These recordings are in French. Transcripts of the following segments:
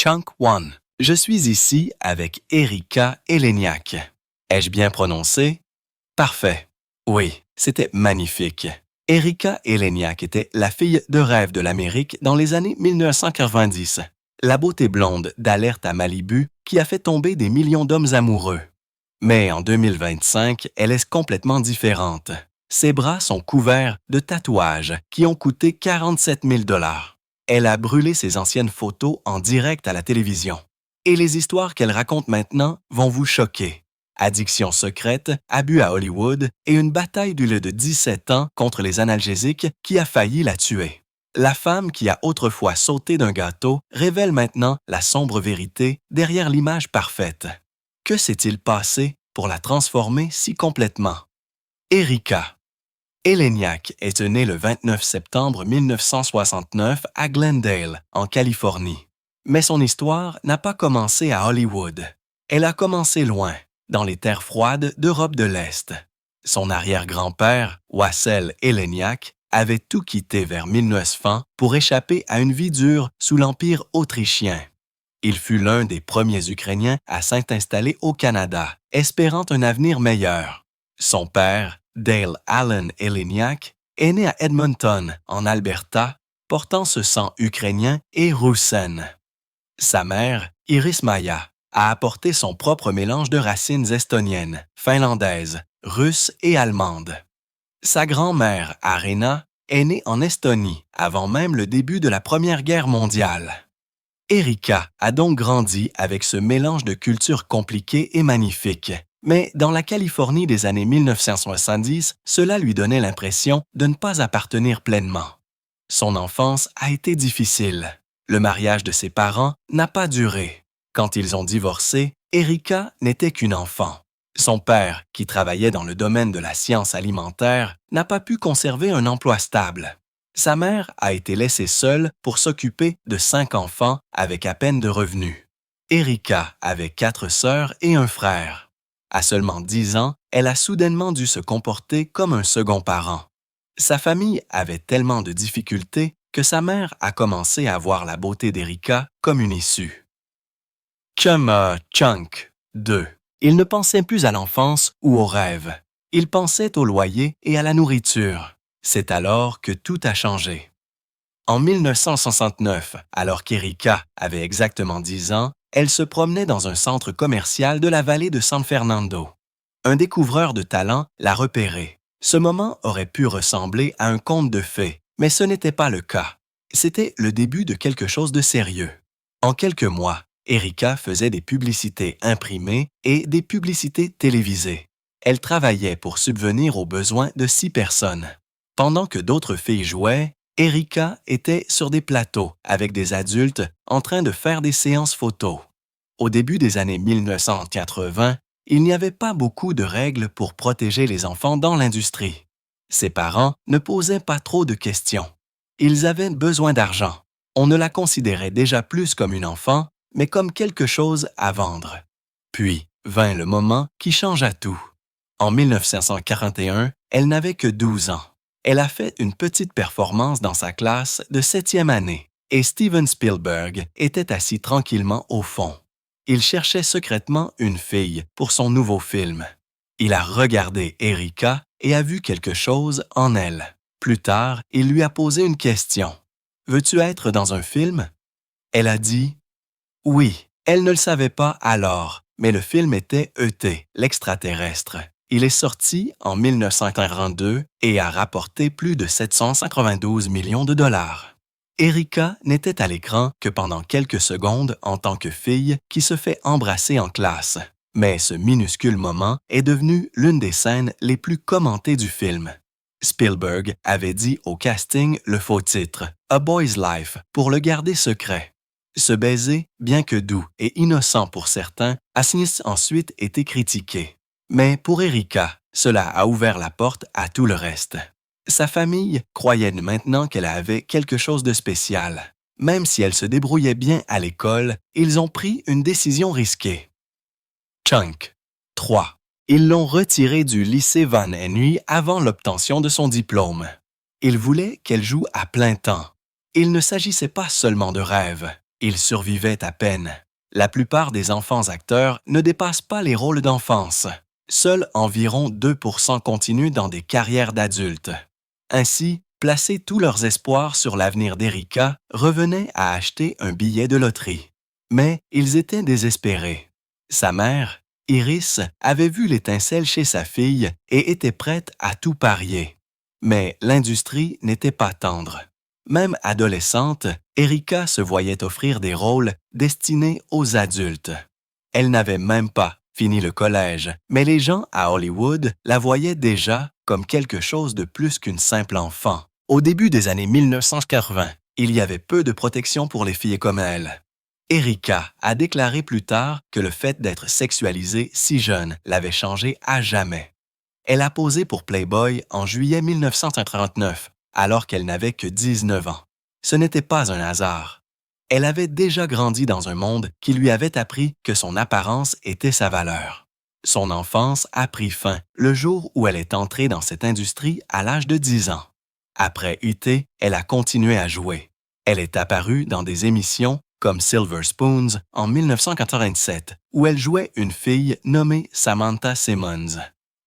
Chunk One. Je suis ici avec Erika Eleniak. Ai-je bien prononcé? Parfait. Oui, c'était magnifique. Erika Eleniak était la fille de rêve de l'Amérique dans les années 1990. La beauté blonde d'Alerte à Malibu qui a fait tomber des millions d'hommes amoureux. Mais en 2025, elle est complètement différente. Ses bras sont couverts de tatouages qui ont coûté 47 000 $. Elle a brûlé ses anciennes photos en direct à la télévision. Et les histoires qu'elle raconte maintenant vont vous choquer. Addiction secrète, abus à Hollywood et une bataille du lait de 17 ans contre les analgésiques qui a failli la tuer. La femme qui a autrefois sauté d'un gâteau révèle maintenant la sombre vérité derrière l'image parfaite. Que s'est-il passé pour la transformer si complètement? Erika Eleniak est née le 29 septembre 1969 à Glendale, en Californie. Mais son histoire n'a pas commencé à Hollywood. Elle a commencé loin, dans les terres froides d'Europe de l'Est. Son arrière-grand-père, Wassel Eleniak, avait tout quitté vers 1900 pour échapper à une vie dure sous l'Empire autrichien. Il fut l'un des premiers Ukrainiens à s'installer au Canada, espérant un avenir meilleur. Son père, Dale Allen Eleniak, est né à Edmonton, en Alberta, portant ce sang ukrainien et roussen. Sa mère, Iris Maya, a apporté son propre mélange de racines estoniennes, finlandaises, russes et allemandes. Sa grand-mère, Arena, est née en Estonie avant même le début de la Première Guerre mondiale. Erika a donc grandi avec ce mélange de cultures compliquées et magnifiques. Mais dans la Californie des années 1970, cela lui donnait l'impression de ne pas appartenir pleinement. Son enfance a été difficile. Le mariage de ses parents n'a pas duré. Quand ils ont divorcé, Erika n'était qu'une enfant. Son père, qui travaillait dans le domaine de la science alimentaire, n'a pas pu conserver un emploi stable. Sa mère a été laissée seule pour s'occuper de 5 enfants avec à peine de revenus. Erika avait 4 sœurs et un frère. À seulement 10 ans, elle a soudainement dû se comporter comme un second parent. Sa famille avait tellement de difficultés que sa mère a commencé à voir la beauté d'Erika comme une issue. Chunk 2. Il ne pensait plus à l'enfance ou aux rêves. Il pensait au loyer et à la nourriture. C'est alors que tout a changé. En 1969, alors qu'Erika avait exactement 10 ans, elle se promenait dans un centre commercial de la vallée de San Fernando. Un découvreur de talent l'a repérée. Ce moment aurait pu ressembler à un conte de fées, mais ce n'était pas le cas. C'était le début de quelque chose de sérieux. En quelques mois, Erika faisait des publicités imprimées et des publicités télévisées. Elle travaillait pour subvenir aux besoins de 6 personnes. Pendant que d'autres filles jouaient, Erika était sur des plateaux avec des adultes en train de faire des séances photos. Au début des années 1980, il n'y avait pas beaucoup de règles pour protéger les enfants dans l'industrie. Ses parents ne posaient pas trop de questions. Ils avaient besoin d'argent. On ne la considérait déjà plus comme une enfant, mais comme quelque chose à vendre. Puis vint le moment qui changea tout. En 1941, elle n'avait que 12 ans. Elle a fait une petite performance dans sa classe de 7e année et Steven Spielberg était assis tranquillement au fond. Il cherchait secrètement une fille pour son nouveau film. Il a regardé Erika et a vu quelque chose en elle. Plus tard, il lui a posé une question. « Veux-tu être dans un film? » Elle a dit « Oui ». Elle ne le savait pas alors, mais le film était E.T., l'extraterrestre. Il est sorti en 1942 et a rapporté plus de 792 millions de dollars. Erika n'était à l'écran que pendant quelques secondes en tant que fille qui se fait embrasser en classe. Mais ce minuscule moment est devenu l'une des scènes les plus commentées du film. Spielberg avait dit au casting le faux titre « A Boy's Life » pour le garder secret. Ce baiser, bien que doux et innocent pour certains, a ensuite été critiqué. Mais pour Erika, cela a ouvert la porte à tout le reste. Sa famille croyait maintenant qu'elle avait quelque chose de spécial. Même si elle se débrouillait bien à l'école, ils ont pris une décision risquée. Chunk 3. Ils l'ont retirée du lycée Van Henry avant l'obtention de son diplôme. Ils voulaient qu'elle joue à plein temps. Il ne s'agissait pas seulement de rêves. Ils survivaient à peine. La plupart des enfants acteurs ne dépassent pas les rôles d'enfance. Seuls environ 2% continuent dans des carrières d'adultes. Ainsi, placer tous leurs espoirs sur l'avenir d'Erika revenait à acheter un billet de loterie. Mais ils étaient désespérés. Sa mère, Iris, avait vu l'étincelle chez sa fille et était prête à tout parier. Mais l'industrie n'était pas tendre. Même adolescente, Erika se voyait offrir des rôles destinés aux adultes. Elle n'avait même pas fini le collège, mais les gens à Hollywood la voyaient déjà comme quelque chose de plus qu'une simple enfant. Au début des années 1980, il y avait peu de protection pour les filles comme elle. Erika a déclaré plus tard que le fait d'être sexualisée si jeune l'avait changée à jamais. Elle a posé pour Playboy en juillet 1939, alors qu'elle n'avait que 19 ans. Ce n'était pas un hasard. Elle avait déjà grandi dans un monde qui lui avait appris que son apparence était sa valeur. Son enfance a pris fin le jour où elle est entrée dans cette industrie à l'âge de 10 ans. Après UT, elle a continué à jouer. Elle est apparue dans des émissions comme Silver Spoons en 1987, où elle jouait une fille nommée Samantha Simmons.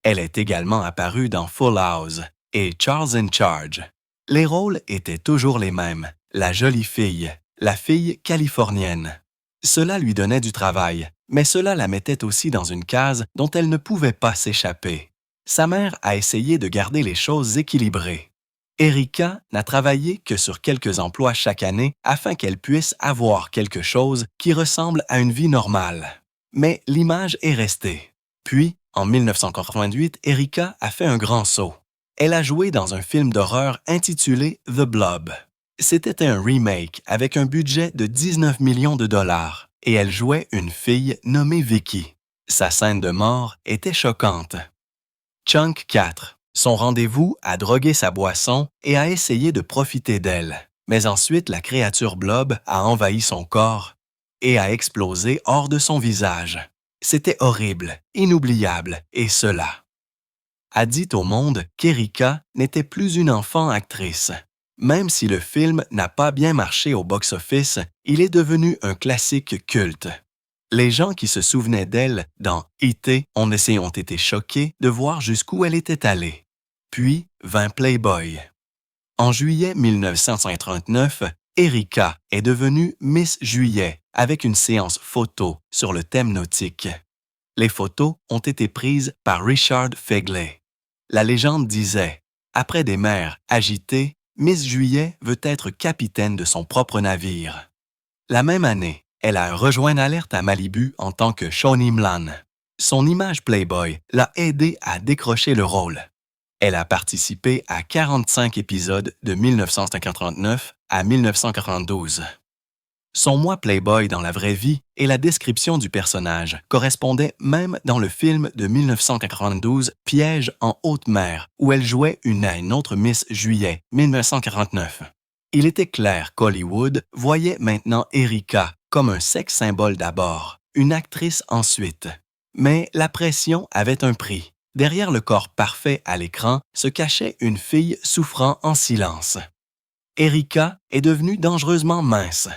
Elle est également apparue dans Full House et Charles in Charge. Les rôles étaient toujours les mêmes, la jolie fille, la fille californienne. Cela lui donnait du travail, mais cela la mettait aussi dans une case dont elle ne pouvait pas s'échapper. Sa mère a essayé de garder les choses équilibrées. Erika n'a travaillé que sur quelques emplois chaque année afin qu'elle puisse avoir quelque chose qui ressemble à une vie normale. Mais l'image est restée. Puis, en 1988, Erika a fait un grand saut. Elle a joué dans un film d'horreur intitulé The Blob. C'était un remake avec un budget de 19 millions de dollars et elle jouait une fille nommée Vicky. Sa scène de mort était choquante. Chunk 4. Son rendez-vous a drogué sa boisson et a essayé de profiter d'elle. Mais ensuite, la créature Blob a envahi son corps et a explosé hors de son visage. C'était horrible, inoubliable, et cela a dit au monde qu'Erika n'était plus une enfant actrice. Même si le film n'a pas bien marché au box-office, il est devenu un classique culte. Les gens qui se souvenaient d'elle dans E.T. ont été choqués de voir jusqu'où elle était allée. Puis vint Playboy. En juillet 1939, Erika est devenue Miss Juillet avec une séance photo sur le thème nautique. Les photos ont été prises par Richard Fegley. La légende disait « Après des mers agitées, Miss Juillet veut être capitaine de son propre navire. » La même année, elle a rejoint l'Alerte à Malibu en tant que Shawnee Mlan. Son image Playboy l'a aidé à décrocher le rôle. Elle a participé à 45 épisodes de 1959 à 1992. Son moi Playboy dans la vraie vie et la description du personnage correspondaient même dans le film de 1992 Piège en haute mer, où elle jouait une autre Miss Juillet, 1949. Il était clair qu'Hollywood voyait maintenant Erika comme un sex symbole d'abord, une actrice ensuite. Mais la pression avait un prix. Derrière le corps parfait à l'écran se cachait une fille souffrant en silence. Erika est devenue dangereusement mince.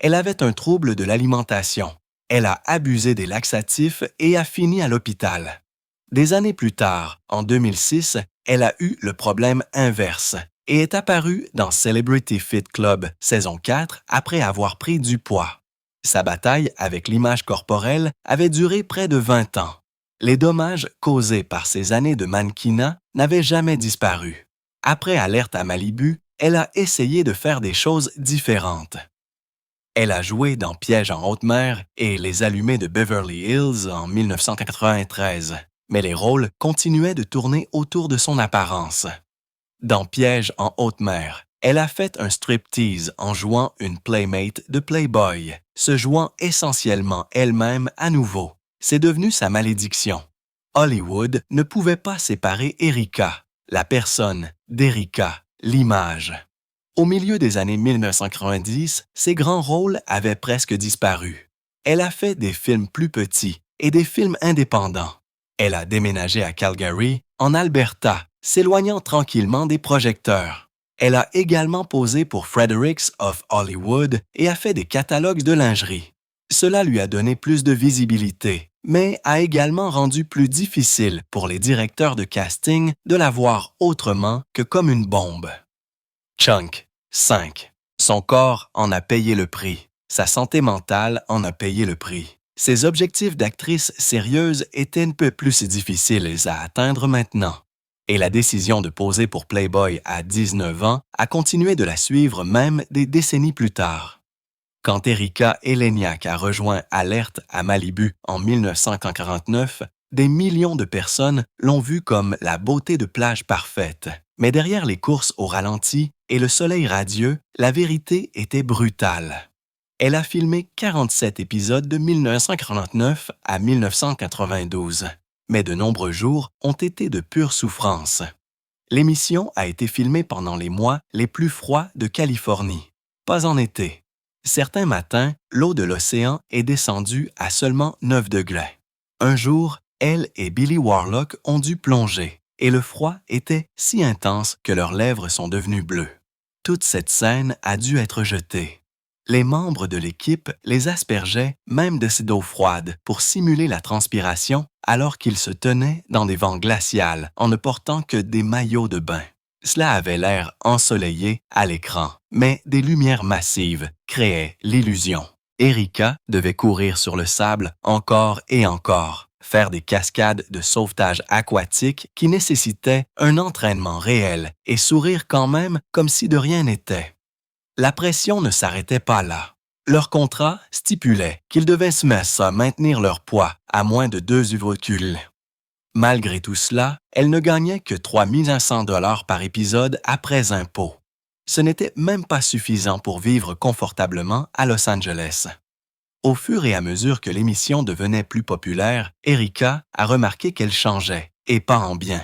Elle avait un trouble de l'alimentation. Elle a abusé des laxatifs et a fini à l'hôpital. Des années plus tard, en 2006, elle a eu le problème inverse et est apparue dans Celebrity Fit Club saison 4 après avoir pris du poids. Sa bataille avec l'image corporelle avait duré près de 20 ans. Les dommages causés par ces années de mannequinat n'avaient jamais disparu. Après Alerte à Malibu, elle a essayé de faire des choses différentes. Elle a joué dans Piège en haute mer et Les Allumés de Beverly Hills en 1993, mais les rôles continuaient de tourner autour de son apparence. Dans Piège en haute mer, elle a fait un striptease en jouant une playmate de Playboy, se jouant essentiellement elle-même à nouveau. C'est devenu sa malédiction. Hollywood ne pouvait pas séparer Erika, la personne, d'Erika, l'image. Au milieu des années 1990, ses grands rôles avaient presque disparu. Elle a fait des films plus petits et des films indépendants. Elle a déménagé à Calgary, en Alberta, s'éloignant tranquillement des projecteurs. Elle a également posé pour Fredericks of Hollywood et a fait des catalogues de lingerie. Cela lui a donné plus de visibilité, mais a également rendu plus difficile pour les directeurs de casting de la voir autrement que comme une bombe. Chunk, 5. Son corps en a payé le prix. Sa santé mentale en a payé le prix. Ses objectifs d'actrice sérieuse étaient un peu plus difficiles à atteindre maintenant. Et la décision de poser pour Playboy à 19 ans a continué de la suivre même des décennies plus tard. Quand Erika Eleniak a rejoint Alerte à Malibu en 1949, des millions de personnes l'ont vue comme la beauté de plage parfaite. Mais derrière les courses au ralenti et le soleil radieux, la vérité était brutale. Elle a filmé 47 épisodes de 1949 à 1992, mais de nombreux jours ont été de pure souffrance. L'émission a été filmée pendant les mois les plus froids de Californie, pas en été. Certains matins, l'eau de l'océan est descendue à seulement 9 degrés. Un jour, elle et Billy Warlock ont dû plonger, et le froid était si intense que leurs lèvres sont devenues bleues. Toute cette scène a dû être jetée. Les membres de l'équipe les aspergeaient même de cette eau froide pour simuler la transpiration alors qu'ils se tenaient dans des vents glaciales en ne portant que des maillots de bain. Cela avait l'air ensoleillé à l'écran, mais des lumières massives créaient l'illusion. Erika devait courir sur le sable encore et encore, faire des cascades de sauvetage aquatique qui nécessitaient un entraînement réel et sourire quand même comme si de rien n'était. La pression ne s'arrêtait pas là. Leur contrat stipulait qu'ils devaient se maintenir leur poids à moins de 2 ovocules. Malgré tout cela, elle ne gagnait que 3 500 $ par épisode après impôts. Ce n'était même pas suffisant pour vivre confortablement à Los Angeles. Au fur et à mesure que l'émission devenait plus populaire, Erika a remarqué qu'elle changeait, et pas en bien.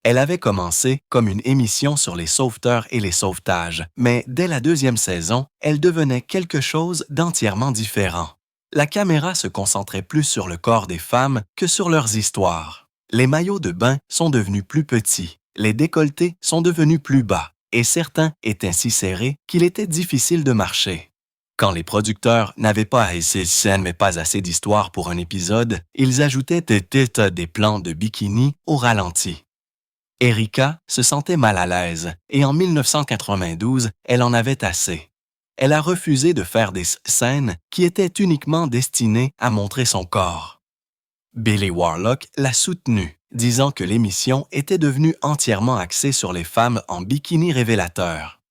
Elle avait commencé comme une émission sur les sauveteurs et les sauvetages, mais dès la 2e saison, elle devenait quelque chose d'entièrement différent. La caméra se concentrait plus sur le corps des femmes que sur leurs histoires. Les maillots de bain sont devenus plus petits, les décolletés sont devenus plus bas, et certains étaient si serrés qu'il était difficile de marcher. Quand les producteurs n'avaient pas assez de scènes mais pas assez d'histoires pour un épisode, ils ajoutaient des plans de bikini au ralenti. Erika se sentait mal à l'aise et en 1992, elle en avait assez. Elle a refusé de faire des scènes qui étaient uniquement destinées à montrer son corps. Billy Warlock l'a soutenue, disant que l'émission était devenue entièrement axée sur les femmes en bikini révélateur.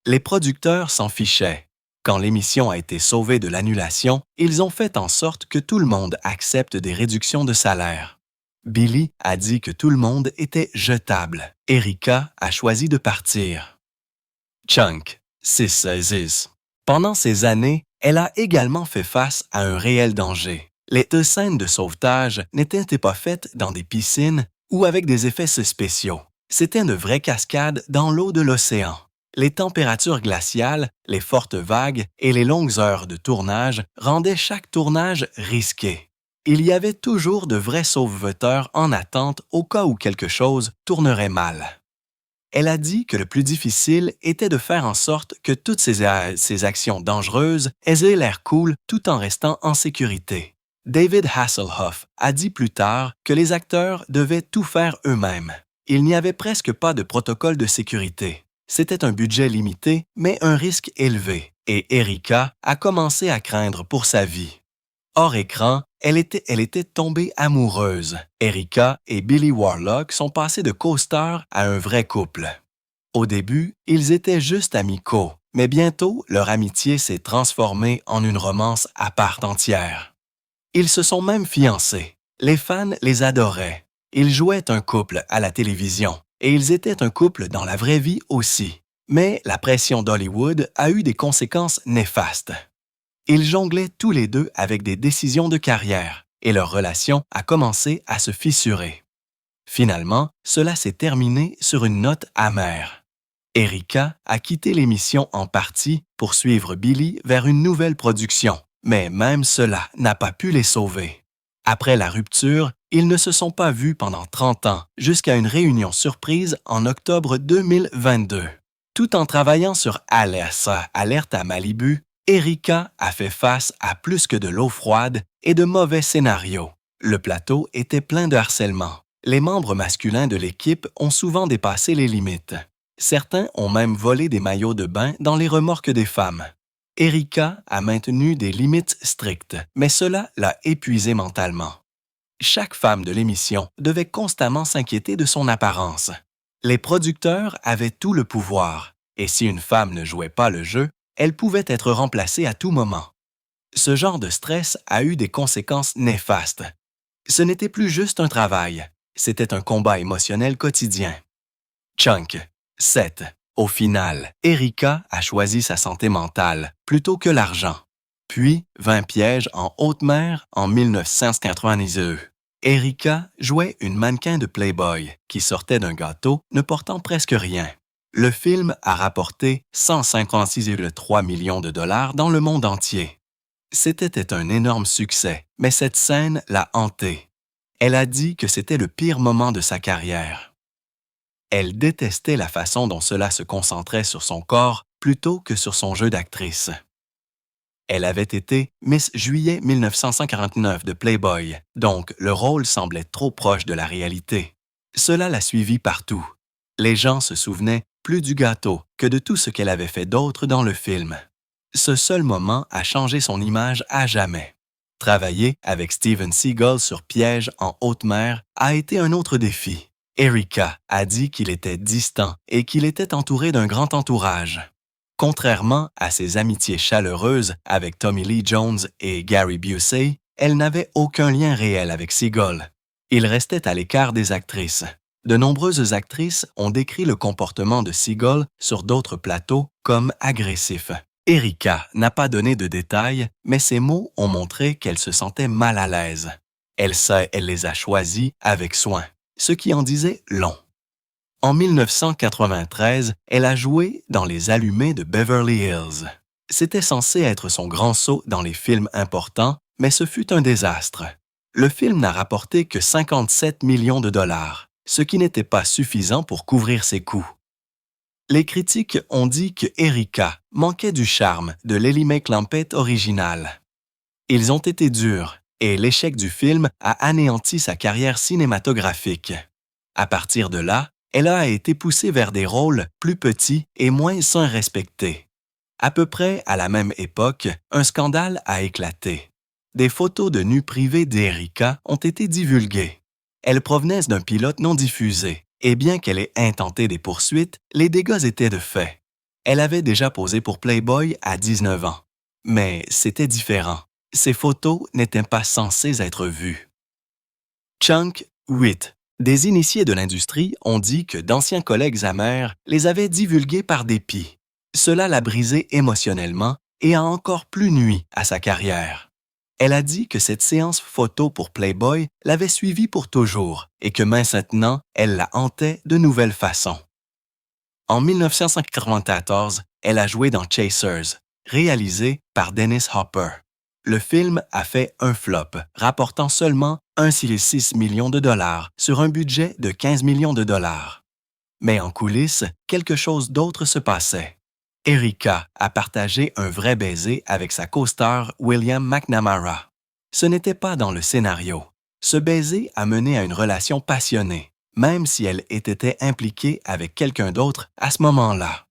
Les producteurs s'en fichaient. Quand l'émission a été sauvée de l'annulation, ils ont fait en sorte que tout le monde accepte des réductions de salaire. Billy a dit que tout le monde était jetable. Erika a choisi de partir. Chunk, 6. Pendant ces années, elle a également fait face à un réel danger. Les 2 scènes de sauvetage n'étaient pas faites dans des piscines ou avec des effets spéciaux. C'était de vraies cascades dans l'eau de l'océan. Les températures glaciales, les fortes vagues et les longues heures de tournage rendaient chaque tournage risqué. Il y avait toujours de vrais sauveteurs en attente au cas où quelque chose tournerait mal. Elle a dit que le plus difficile était de faire en sorte que toutes ces actions dangereuses aient l'air cool tout en restant en sécurité. David Hasselhoff a dit plus tard que les acteurs devaient tout faire eux-mêmes. Il n'y avait presque pas de protocole de sécurité. C'était un budget limité, mais un risque élevé, et Erika a commencé à craindre pour sa vie. Hors écran, elle était tombée amoureuse. Erika et Billy Warlock sont passés de co-stars à un vrai couple. Au début, ils étaient juste amicaux, mais bientôt, leur amitié s'est transformée en une romance à part entière. Ils se sont même fiancés. Les fans les adoraient. Ils jouaient un couple à la télévision, et ils étaient un couple dans la vraie vie aussi. Mais la pression d'Hollywood a eu des conséquences néfastes. Ils jonglaient tous les deux avec des décisions de carrière, et leur relation a commencé à se fissurer. Finalement, cela s'est terminé sur une note amère. Erika a quitté l'émission en partie pour suivre Billy vers une nouvelle production, mais même cela n'a pas pu les sauver. Après la rupture, ils ne se sont pas vus pendant 30 ans, jusqu'à une réunion surprise en octobre 2022. Tout en travaillant sur Alerta, Alerte à Malibu, Erika a fait face à plus que de l'eau froide et de mauvais scénarios. Le plateau était plein de harcèlement. Les membres masculins de l'équipe ont souvent dépassé les limites. Certains ont même volé des maillots de bain dans les remorques des femmes. Erika a maintenu des limites strictes, mais cela l'a épuisée mentalement. Chaque femme de l'émission devait constamment s'inquiéter de son apparence. Les producteurs avaient tout le pouvoir, et si une femme ne jouait pas le jeu, elle pouvait être remplacée à tout moment. Ce genre de stress a eu des conséquences néfastes. Ce n'était plus juste un travail, c'était un combat émotionnel quotidien. Chunk. 7. Au final, Erika a choisi sa santé mentale plutôt que l'argent. Puis, 20 pièges en haute mer en 1992. Erika jouait une mannequin de Playboy qui sortait d'un gâteau ne portant presque rien. Le film a rapporté 156,3 millions de dollars dans le monde entier. C'était un énorme succès, mais cette scène l'a hantée. Elle a dit que c'était le pire moment de sa carrière. Elle détestait la façon dont cela se concentrait sur son corps plutôt que sur son jeu d'actrice. Elle avait été Miss Juillet 1949 de Playboy, donc le rôle semblait trop proche de la réalité. Cela l'a suivie partout. Les gens se souvenaient plus du gâteau que de tout ce qu'elle avait fait d'autre dans le film. Ce seul moment a changé son image à jamais. Travailler avec Steven Seagal sur Piège en haute mer a été un autre défi. Erika a dit qu'il était distant et qu'il était entouré d'un grand entourage. Contrairement à ses amitiés chaleureuses avec Tommy Lee Jones et Gary Busey, elle n'avait aucun lien réel avec Seagal. Il restait à l'écart des actrices. De nombreuses actrices ont décrit le comportement de Seagal sur d'autres plateaux comme agressif. Erika n'a pas donné de détails, mais ses mots ont montré qu'elle se sentait mal à l'aise. Elle les a choisis avec soin, ce qui en disait long. En 1993, elle a joué dans Les Allumés de Beverly Hills. C'était censé être son grand saut dans les films importants, mais ce fut un désastre. Le film n'a rapporté que 57 millions de dollars, ce qui n'était pas suffisant pour couvrir ses coûts. Les critiques ont dit que Erika manquait du charme de Lily Mae Clampett originale. Ils ont été durs, et l'échec du film a anéanti sa carrière cinématographique. À partir de là, elle a été poussée vers des rôles plus petits et moins respectés. À peu près à la même époque, un scandale a éclaté. Des photos de nus privés d'Erika ont été divulguées. Elles provenaient d'un pilote non diffusé, et bien qu'elle ait intenté des poursuites, les dégâts étaient de fait. Elle avait déjà posé pour Playboy à 19 ans. Mais c'était différent. Ces photos n'étaient pas censées être vues. Chunk 8. Des initiés de l'industrie ont dit que d'anciens collègues amers les avaient divulgués par dépit. Cela l'a brisée émotionnellement et a encore plus nui à sa carrière. Elle a dit que cette séance photo pour Playboy l'avait suivie pour toujours et que maintenant, elle la hantait de nouvelles façons. En 1994, elle a joué dans Chasers, réalisé par Dennis Hopper. Le film a fait un flop, rapportant seulement 1,6 million de dollars sur un budget de 15 millions de dollars. Mais en coulisses, quelque chose d'autre se passait. Erika a partagé un vrai baiser avec sa co-star William McNamara. Ce n'était pas dans le scénario. Ce baiser a mené à une relation passionnée, même si elle était impliquée avec quelqu'un d'autre à ce moment-là.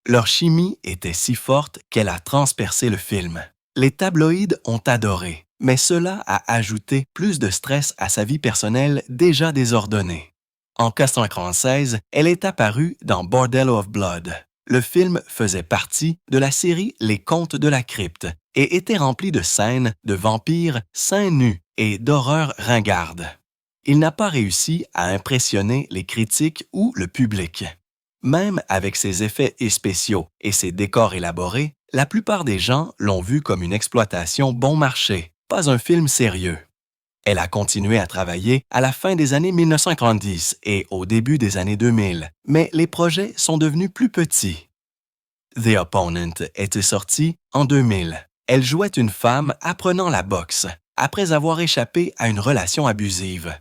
Leur chimie était si forte qu'elle a transpercé le film. Les tabloïds ont adoré, mais cela a ajouté plus de stress à sa vie personnelle déjà désordonnée. En 1996, elle est apparue dans Bordello of Blood. Le film faisait partie de la série Les Contes de la Crypte et était rempli de scènes de vampires seins nus et d'horreurs ringardes. Il n'a pas réussi à impressionner les critiques ou le public. Même avec ses effets spéciaux et ses décors élaborés, la plupart des gens l'ont vu comme une exploitation bon marché, pas un film sérieux. Elle a continué à travailler à la fin des années 1990 et au début des années 2000, mais les projets sont devenus plus petits. The Opponent était sorti en 2000. Elle jouait une femme apprenant la boxe, après avoir échappé à une relation abusive.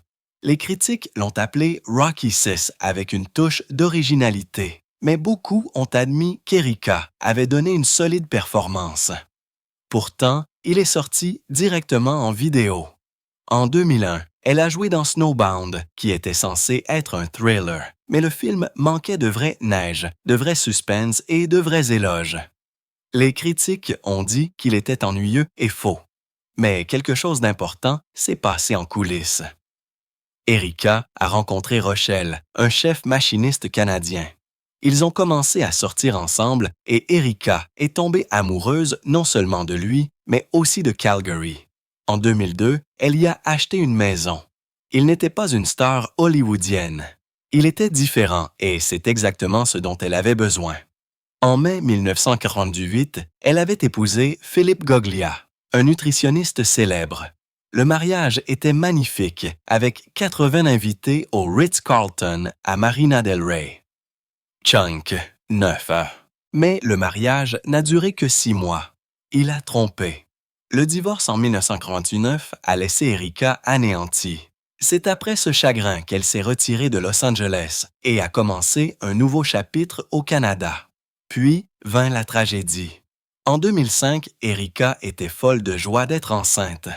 Les critiques l'ont appelée Rocky VI avec une touche d'originalité. mais beaucoup ont admis qu'Erika avait donné une solide performance. Pourtant, il est sorti directement en vidéo. En 2001, elle a joué dans Snowbound, qui était censé être un thriller, mais le film manquait de vraie neige, de vrai suspense et de vrais éloges. Les critiques ont dit qu'il était ennuyeux et faux. Mais quelque chose d'important s'est passé en coulisses. Erika a rencontré Rochelle, un chef machiniste canadien. Ils ont commencé à sortir ensemble et Erika est tombée amoureuse non seulement de lui, mais aussi de Calgary. En 2002, elle y a acheté une maison. Il n'était pas une star hollywoodienne. Il était différent et c'est exactement ce dont elle avait besoin. En mai 1948, elle avait épousé Philippe Goglia, un nutritionniste célèbre. Le mariage était magnifique, avec 80 invités au Ritz-Carlton à Marina del Rey. Chunk, 9 ans. Mais le mariage n'a duré que 6 mois. Il a trompé. Le divorce en 1949 a laissé Erika anéantie. C'est après ce chagrin qu'elle s'est retirée de Los Angeles et a commencé un nouveau chapitre au Canada. Puis vint la tragédie. En 2005, Erika était folle de joie d'être enceinte.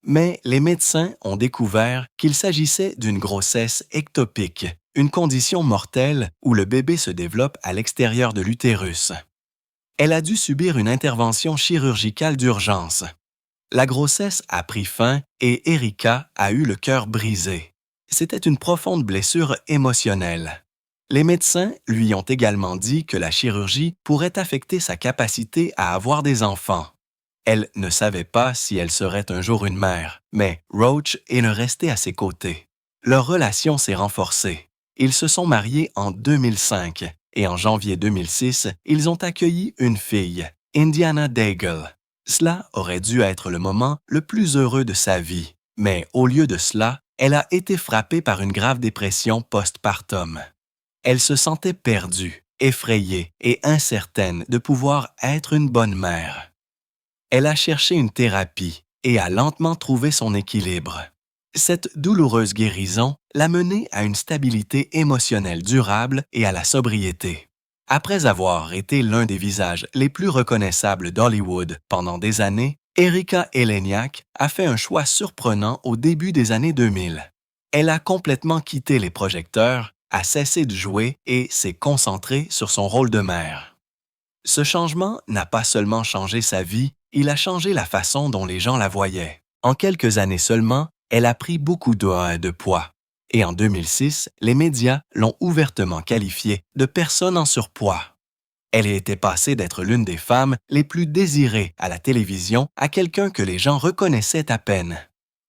Mais les médecins ont découvert qu'il s'agissait d'une grossesse ectopique, une condition mortelle où le bébé se développe à l'extérieur de l'utérus. Elle a dû subir une intervention chirurgicale d'urgence. La grossesse a pris fin et Erika a eu le cœur brisé. C'était une profonde blessure émotionnelle. Les médecins lui ont également dit que la chirurgie pourrait affecter sa capacité à avoir des enfants. Elle ne savait pas si elle serait un jour une mère, mais Roach est resté à ses côtés. Leur relation s'est renforcée. Ils se sont mariés en 2005 et en janvier 2006, ils ont accueilli une fille, Indiana Daigle. Cela aurait dû être le moment le plus heureux de sa vie, mais au lieu de cela, elle a été frappée par une grave dépression postpartum. Elle se sentait perdue, effrayée et incertaine de pouvoir être une bonne mère. Elle a cherché une thérapie et a lentement trouvé son équilibre. Cette douloureuse guérison l'a menée à une stabilité émotionnelle durable et à la sobriété. Après avoir été l'un des visages les plus reconnaissables d'Hollywood pendant des années, Erika Eleniak a fait un choix surprenant au début des années 2000. Elle a complètement quitté les projecteurs, a cessé de jouer et s'est concentrée sur son rôle de mère. Ce changement n'a pas seulement changé sa vie, il a changé la façon dont les gens la voyaient. En quelques années seulement, elle a pris beaucoup de poids. Et en 2006, les médias l'ont ouvertement qualifiée de personne en surpoids. Elle était passée d'être l'une des femmes les plus désirées à la télévision à quelqu'un que les gens reconnaissaient à peine.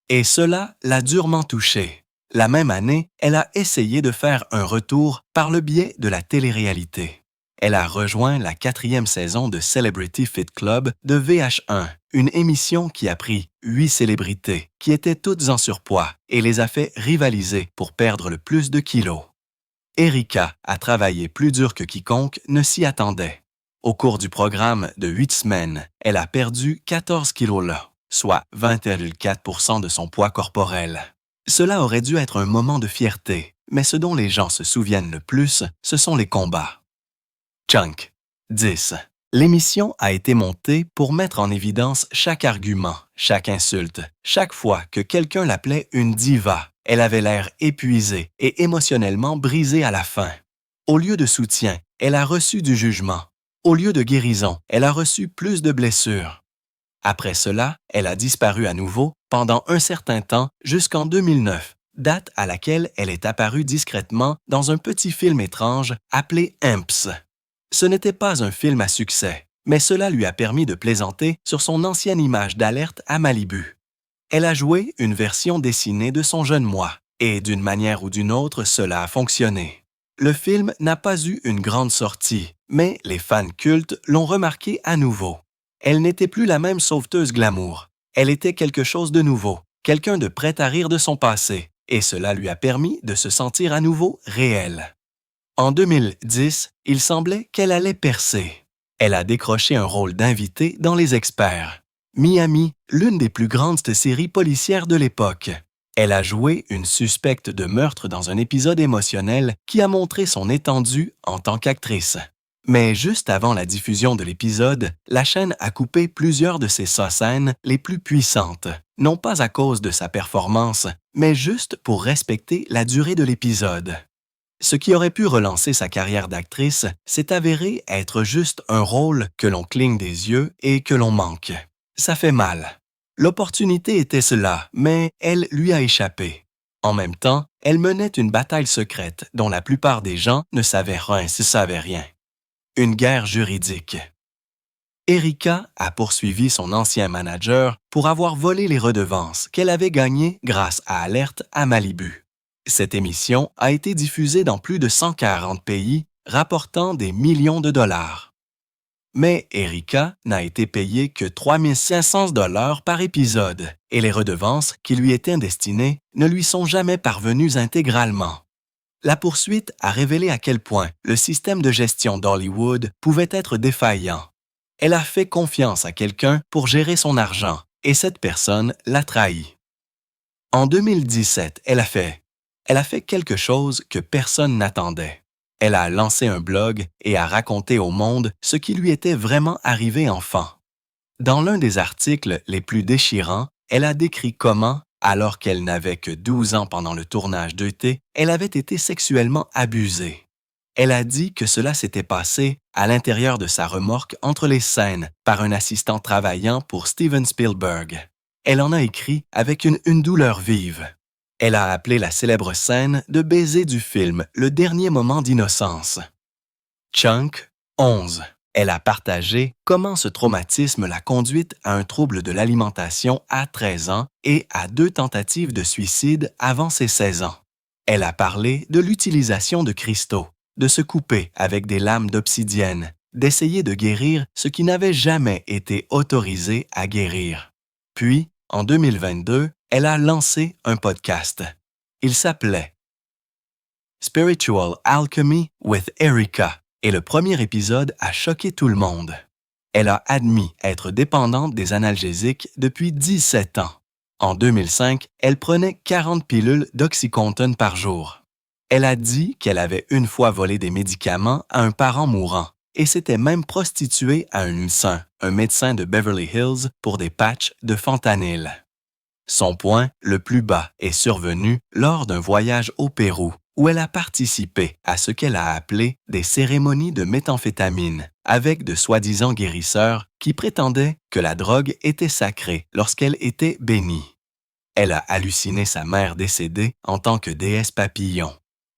Et cela l'a durement touchée. La même année, elle a essayé de faire un retour par le biais de la télé-réalité. Elle a rejoint la 4e saison de Celebrity Fit Club de VH1, une émission qui a pris 8 célébrités qui étaient toutes en surpoids et les a fait rivaliser pour perdre le plus de kilos. Erika a travaillé plus dur que quiconque ne s'y attendait. Au cours du programme de 8 semaines, elle a perdu 14 kilos là, soit 20,4% de son poids corporel. Cela aurait dû être un moment de fierté, mais ce dont les gens se souviennent le plus, ce sont les combats. Chunk, 10. L'émission a été montée pour mettre en évidence chaque argument, chaque insulte, chaque fois que quelqu'un l'appelait une diva. Elle avait l'air épuisée et émotionnellement brisée à la fin. Au lieu de soutien, elle a reçu du jugement. Au lieu de guérison, elle a reçu plus de blessures. Après cela, elle a disparu à nouveau pendant un certain temps jusqu'en 2009, date à laquelle elle est apparue discrètement dans un petit film étrange appelé Imps. Ce n'était pas un film à succès, mais cela lui a permis de plaisanter sur son ancienne image d'alerte à Malibu. Elle a joué une version dessinée de son jeune moi, et d'une manière ou d'une autre, cela a fonctionné. Le film n'a pas eu une grande sortie, mais les fans cultes l'ont remarqué à nouveau. Elle n'était plus la même sauveteuse glamour. Elle était quelque chose de nouveau, quelqu'un de prêt à rire de son passé, et cela lui a permis de se sentir à nouveau réelle. En 2010, il semblait qu'elle allait percer. Elle a décroché un rôle d'invité dans Les Experts. Miami, l'une des plus grandes séries policières de l'époque. Elle a joué une suspecte de meurtre dans un épisode émotionnel qui a montré son étendue en tant qu'actrice. Mais juste avant la diffusion de l'épisode, la chaîne a coupé plusieurs de ses scènes les plus puissantes, non pas à cause de sa performance, mais juste pour respecter la durée de l'épisode. Ce qui aurait pu relancer sa carrière d'actrice s'est avéré être juste un rôle que l'on cligne des yeux et que l'on manque. Ça fait mal. L'opportunité était cela, mais elle lui a échappé. En même temps, elle menait une bataille secrète dont la plupart des gens ne savaient rien. Une guerre juridique. Erika a poursuivi son ancien manager pour avoir volé les redevances qu'elle avait gagnées grâce à Alerte à Malibu. Cette émission a été diffusée dans plus de 140 pays, rapportant des millions de dollars. Mais Erika n'a été payée que 3 500 $ par épisode et les redevances qui lui étaient destinées ne lui sont jamais parvenues intégralement. La poursuite a révélé à quel point le système de gestion d'Hollywood pouvait être défaillant. Elle a fait confiance à quelqu'un pour gérer son argent et cette personne l'a trahi. En 2017, elle a fait quelque chose que personne n'attendait. Elle a lancé un blog et a raconté au monde ce qui lui était vraiment arrivé enfant. Dans l'un des articles les plus déchirants, elle a décrit comment, alors qu'elle n'avait que 12 ans pendant le tournage d'E.T., elle avait été sexuellement abusée. Elle a dit que cela s'était passé à l'intérieur de sa remorque entre les scènes par un assistant travaillant pour Steven Spielberg. Elle en a écrit avec une douleur vive. Elle a appelé la célèbre scène de baiser du film Le dernier moment d'innocence. Chunk 11. Elle a partagé comment ce traumatisme l'a conduite à un trouble de l'alimentation à 13 ans et à 2 tentatives de suicide avant ses 16 ans. Elle a parlé de l'utilisation de cristaux, de se couper avec des lames d'obsidienne, d'essayer de guérir ce qui n'avait jamais été autorisé à guérir. Puis, en 2022, elle a lancé un podcast. Il s'appelait Spiritual Alchemy with Erika et le premier épisode a choqué tout le monde. Elle a admis être dépendante des analgésiques depuis 17 ans. En 2005, elle prenait 40 pilules d'Oxycontin par jour. Elle a dit qu'elle avait une fois volé des médicaments à un parent mourant et s'était même prostituée à un médecin de Beverly Hills, pour des patchs de fentanyl. Son point le plus bas est survenu lors d'un voyage au Pérou où elle a participé à ce qu'elle a appelé des cérémonies de méthamphétamine avec de soi-disant guérisseurs qui prétendaient que la drogue était sacrée lorsqu'elle était bénie. Elle a halluciné sa mère décédée en tant que déesse papillon.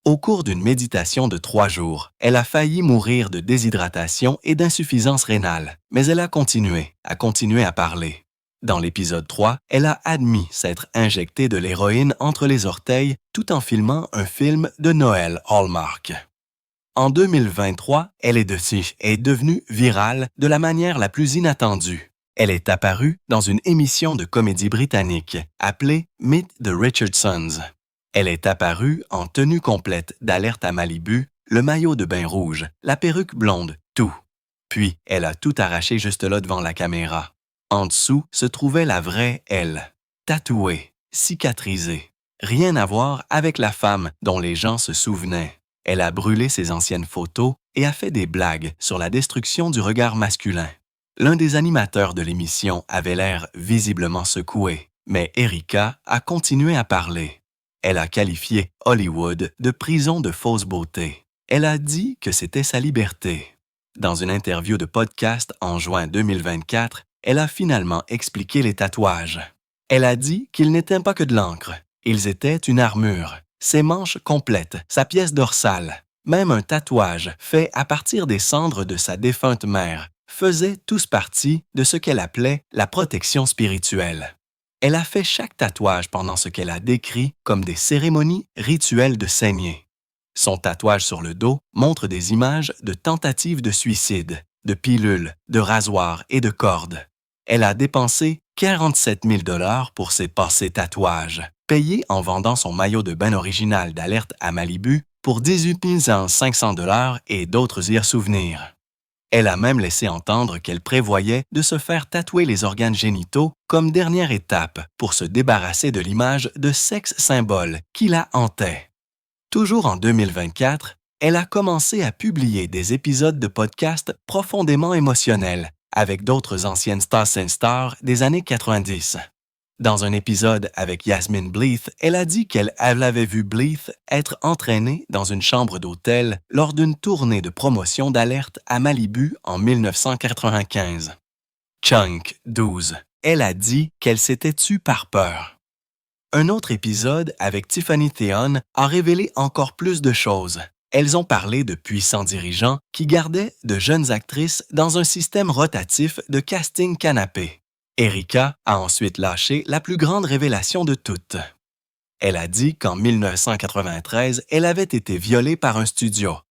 Au cours d'une méditation de 3 jours, elle a failli mourir de déshydratation et d'insuffisance rénale, mais elle a continué à parler. Dans l'épisode 3, elle a admis s'être injecté de l'héroïne entre les orteils tout en filmant un film de Noël Hallmark. En 2023, elle est devenue virale de la manière la plus inattendue. Elle est apparue dans une émission de comédie britannique appelée Meet the Richardsons. Elle est apparue en tenue complète d'Alerte à Malibu, le maillot de bain rouge, la perruque blonde, tout. Puis, elle a tout arraché juste là devant la caméra. En dessous se trouvait la vraie elle, tatouée, cicatrisée. Rien à voir avec la femme dont les gens se souvenaient. Elle a brûlé ses anciennes photos et a fait des blagues sur la destruction du regard masculin. L'un des animateurs de l'émission avait l'air visiblement secoué, mais Erika a continué à parler. Elle a qualifié Hollywood de prison de fausse beauté. Elle a dit que c'était sa liberté. Dans une interview de podcast en juin 2024, elle a finalement expliqué les tatouages. Elle a dit qu'ils n'étaient pas que de l'encre. Ils étaient une armure, ses manches complètes, sa pièce dorsale. Même un tatouage fait à partir des cendres de sa défunte mère faisait tous partie de ce qu'elle appelait la protection spirituelle. Elle a fait chaque tatouage pendant ce qu'elle a décrit comme des cérémonies rituelles de saignée. Son tatouage sur le dos montre des images de tentatives de suicide, de pilules, de rasoirs et de cordes. Elle a dépensé 47 000 $ pour ses passés tatouages, payés en vendant son maillot de bain original d'Alerte à Malibu pour 18 500 $ et d'autres souvenirs. Elle a même laissé entendre qu'elle prévoyait de se faire tatouer les organes génitaux comme dernière étape pour se débarrasser de l'image de sexe symbole qui la hantait. Toujours en 2024, elle a commencé à publier des épisodes de podcast profondément émotionnels avec d'autres anciennes stars des années 90. Dans un épisode avec Yasmine Bleeth, elle a dit qu'elle avait vu Bleeth être entraînée dans une chambre d'hôtel lors d'une tournée de promotion d'alerte à Malibu en 1995. Chunk, 12. Elle a dit qu'elle s'était tue par peur. Un autre épisode avec Tiffany Theon a révélé encore plus de choses. Elles ont parlé de puissants dirigeants qui gardaient de jeunes actrices dans un système rotatif de casting canapé. Erika a ensuite lâché la plus grande révélation de toutes. Elle a dit qu'en 1993, elle avait été violée par un studio